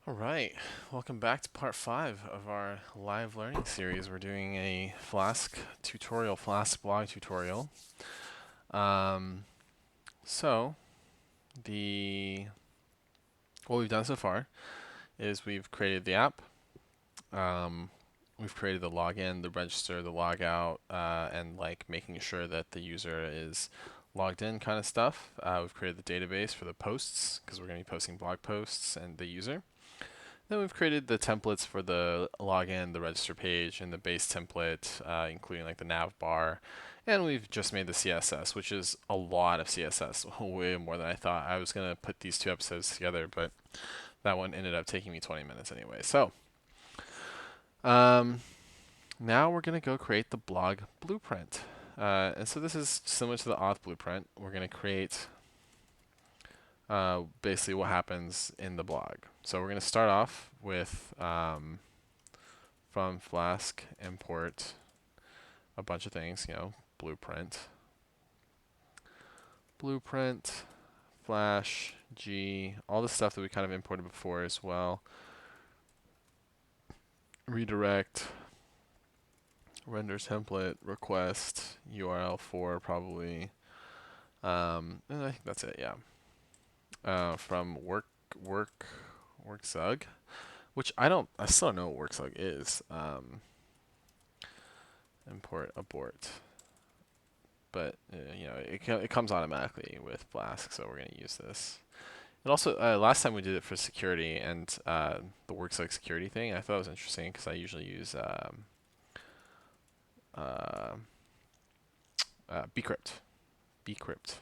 All right, welcome back to part 5 of our live learning series. We're doing a Flask tutorial, Flask blog tutorial. Um, so, the what we've done so far is we've created the app, um, we've created the login, the register, the logout, and like making sure that the user is logged in kind of stuff. We've created the database for the posts because we're going to be posting blog posts and the user. Then we've created the templates for the login, the register page, and the base template, including like the nav bar. And we've just made the CSS, which is a lot of CSS, way more than I thought. I was going to put these two episodes together, but that one ended up taking me 20 minutes anyway. So um, now we're going to go create the blog blueprint. And so this is similar to the auth blueprint. We're going to create basically what happens in the blog. So we're going to start off with from Flask import a bunch of things, blueprint, flash, G, all the stuff that we kind of imported before as well. Redirect, render template, request, URL for probably, and I think that's it, yeah. From workzug, which I still don't know what workzug is. Import abort. But it comes automatically with Flask, so we're going to use this. And also, last time we did it for security and the works-like security thing, I thought it was interesting because I usually use bcrypt. Bcrypt.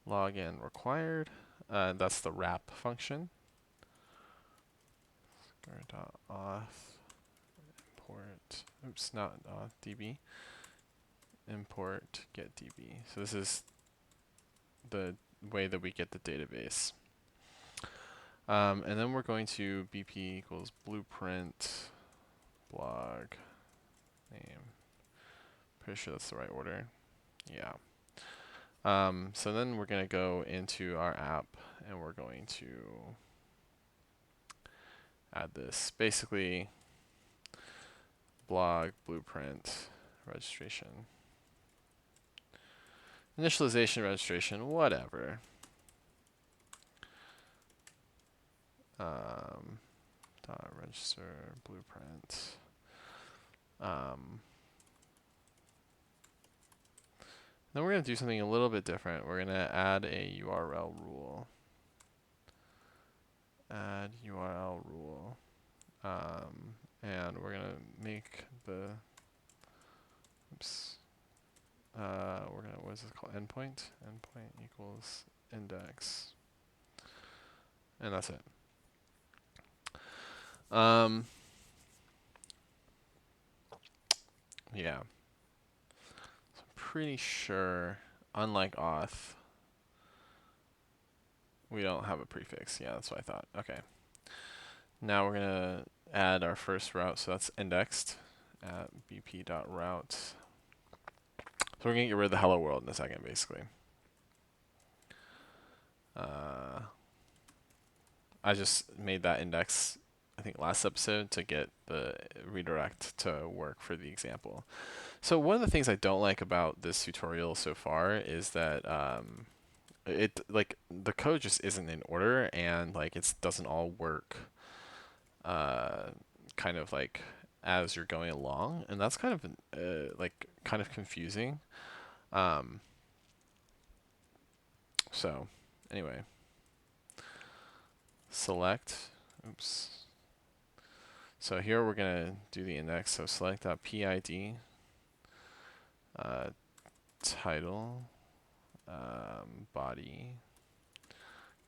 Login required. That's the wrap function. Auth import. Oops, not auth db. Import get db. So this is the way that we get the database. And then we're going to bp equals blueprint blog name. Pretty sure that's the right order. Yeah. So then we're going to go into our app and we're going to add this. Basically, blog, blueprint, registration. Initialization, registration, whatever. Dot register, blueprint. Then we're going to do something a little bit different. We're going to add a URL rule. Add URL rule. And we're going to make the, we're going to, what is this called? Endpoint? Endpoint equals index. And that's it. Yeah. So I'm pretty sure, unlike auth, we don't have a prefix. Yeah, that's what I thought. Okay. Now we're going to add our first route. So that's indexed at bp.route. So we're going to get rid of the hello world in a second, basically. I just made that index, I think, last episode to get the redirect to work for the example. So one of the things I don't like about this tutorial so far is that it like the code just isn't in order and like it doesn't all work kind of like as you're going along, and that's kind of like kind of confusing. So anyway, select. Oops. So here we're gonna do the index. So select.pid, title, body,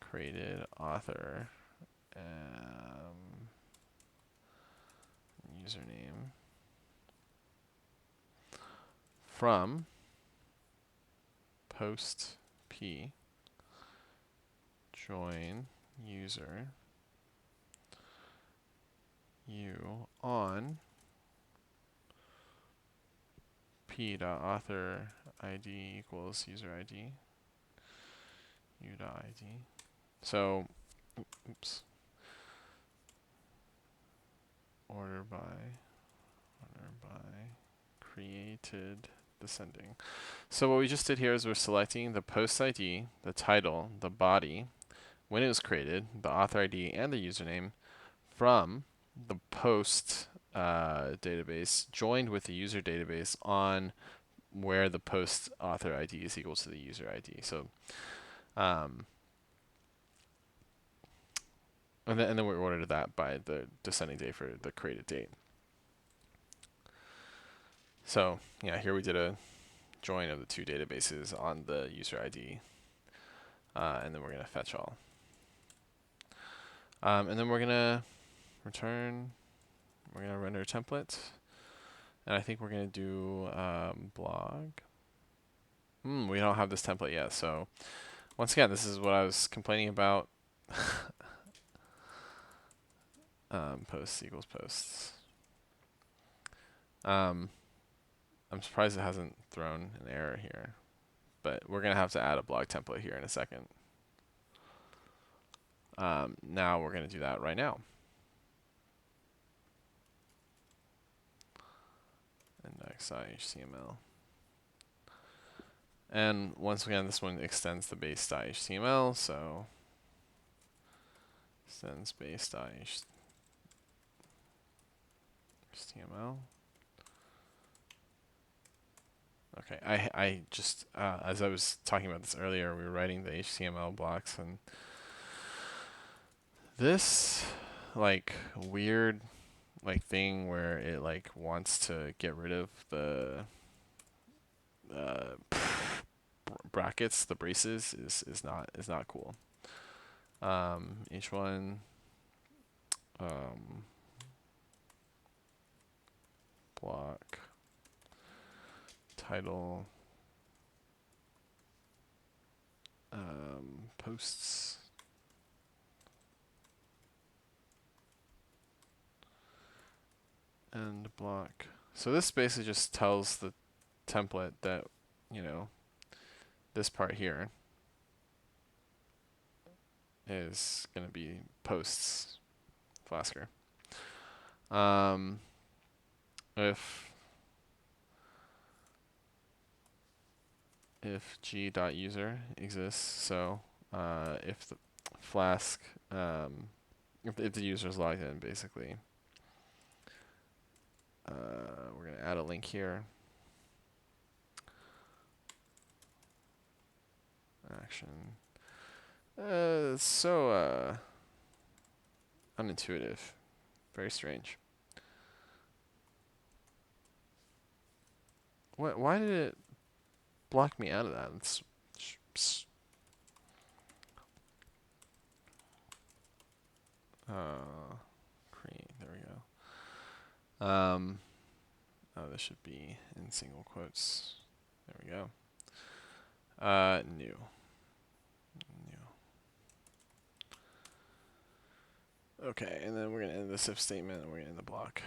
created, author, username, from post p, join user, u on p.author id equals user id, u.id. So, oops. order by created descending. So what we just did here is we're selecting the post ID, the title, the body, when it was created, the author ID, and the username from the post database joined with the user database on where the post author ID is equal to the user ID. So, and then we ordered that by the descending date for the created date. So yeah, here we did a join of the two databases on the user ID, and then we're gonna fetch all. And then we're gonna return. We're gonna render a template, and I think we're gonna do blog. We don't have this template yet, so once again, this is what I was complaining about. Posts equals posts. I'm surprised it hasn't thrown an error here, but we're gonna have to add a blog template here in a second. Now we're gonna do that right now. Index.html. And once again, this one extends the base.html, so extends base.html. Okay, I just, as I was talking about this earlier, we were writing the HTML blocks, and this, like, weird, like, thing where it, like, wants to get rid of the brackets, the braces, is not cool. H1 block title posts and block. So this basically just tells the template that, you know, this part here is going to be posts Flasker. If g.user exists, so if the Flask, if the user is logged in, basically, we're going to add a link here. Action. So unintuitive. Very strange. What? Why did it block me out of that? It's create. There we go. Oh, this should be in single quotes. There we go. New. Okay, and then we're gonna end this if statement, and we're gonna end the block.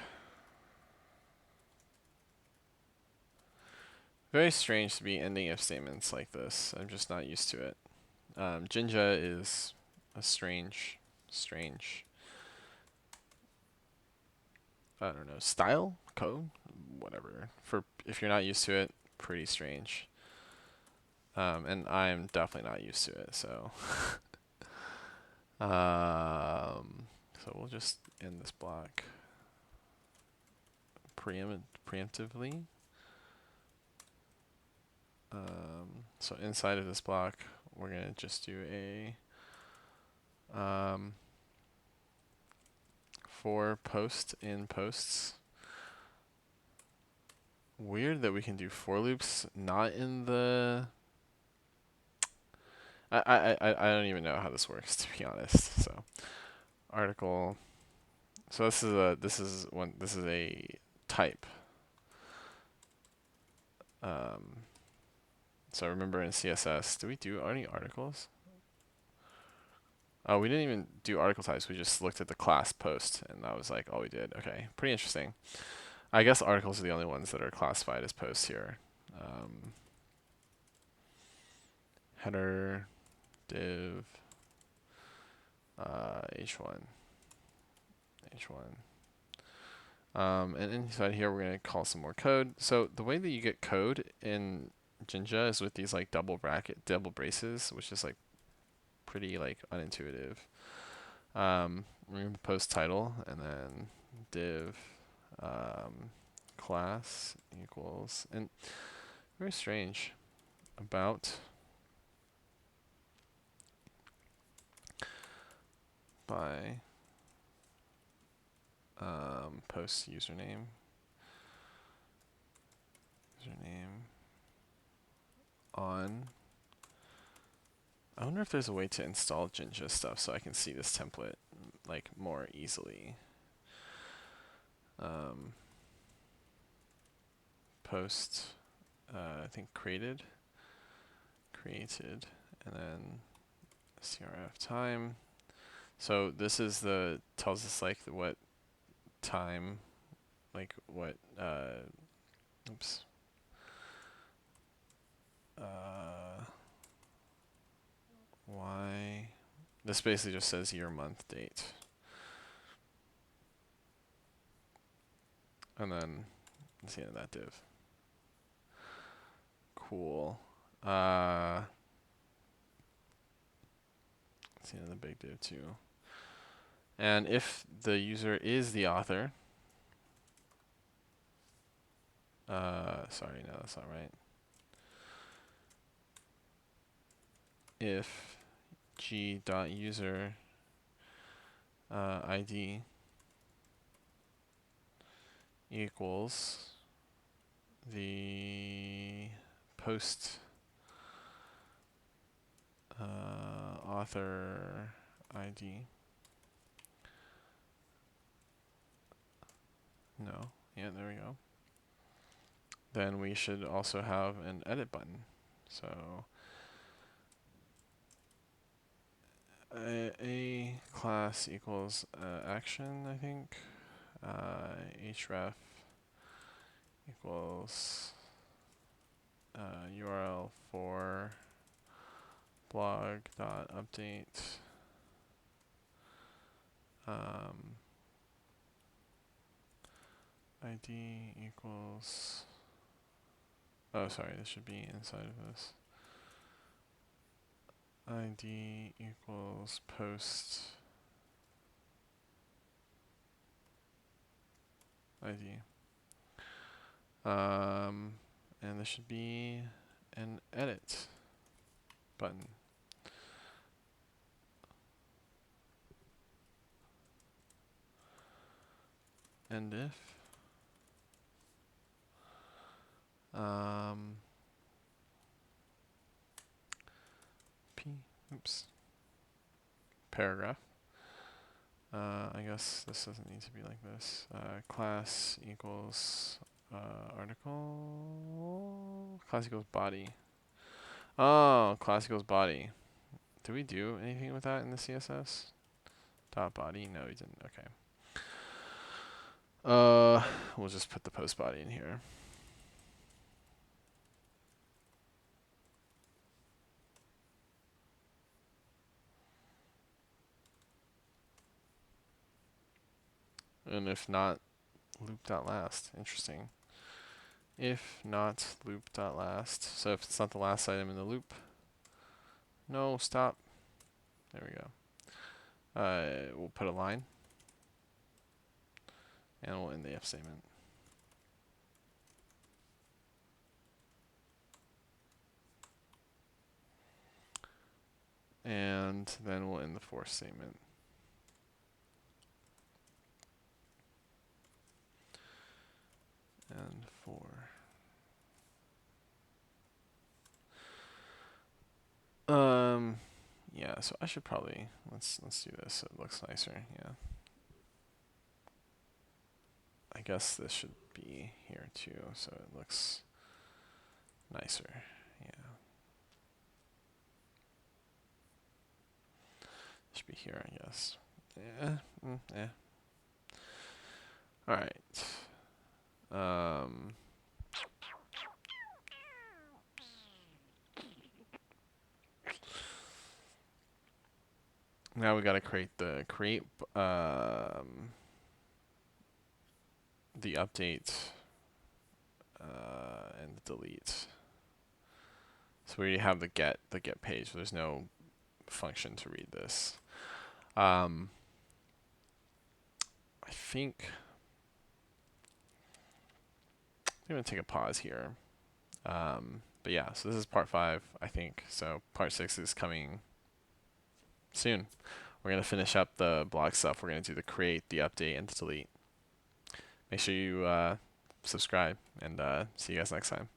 Very strange to be ending if statements like this. I'm just not used to it. Jinja is a strange, I don't know, style, code, whatever. For if you're not used to it, pretty strange. And I'm definitely not used to it, so. So we'll just end this block preemptively. So inside of this block, we're gonna just do a for post in posts. Weird that we can do for loops not in the. I don't even know how this works, to be honest. So article. So this is a type. So remember in CSS, did we do any articles? Oh, we didn't even do article types. We just looked at the class post, and that was like all we did. Okay, pretty interesting. I guess articles are the only ones that are classified as posts here. Header, div, h1. And inside here, we're going to call some more code. So the way that you get code in Jinja is with these like double braces, which is like pretty like unintuitive. We're going to post title and then div class equals, and very strange, about by post username on. I wonder if there's a way to install Jinja stuff so I can see this template like more easily. Post, I think created, and then crf time. So this is tells us like what time, like what, oops. Why? This basically just says year, month, date. And then that's the end of that div. Cool. That's the end of the big div too. And if the user is the author, sorry, no, that's not right. If g.user ID equals the post author ID. No. Yeah, there we go. Then we should also have an edit button. So a class equals action, I think. Href equals URL for blog.update. ID equals, oh sorry, this should be inside of this. ID equals post ID. And there should be an edit button. And if paragraph. I guess this doesn't need to be like this. Class equals article. Class equals body. Oh, class equals body. Did we do anything with that in the CSS? Dot body? No, we didn't. Okay. We'll just put the post body in here. And if not, loop.last. Interesting. If not loop.last. So if it's not the last item in the loop. No, stop. There we go. We'll put a line. And we'll end the if statement. And then we'll end the for statement. And for. Yeah, so I should probably let's do this so it looks nicer. Yeah. I guess this should be here too, so it looks nicer. Yeah. Should be here, I guess. Yeah. Yeah. All right. Now we got to create the the update and delete. So we already have the get page. There's no function to read this. I think I'm gonna take a pause here. But yeah, so this is part 5, I think. So part 6 is coming soon. We're gonna finish up the blog stuff. We're gonna do the create, the update, and the delete. Make sure you subscribe, and see you guys next time.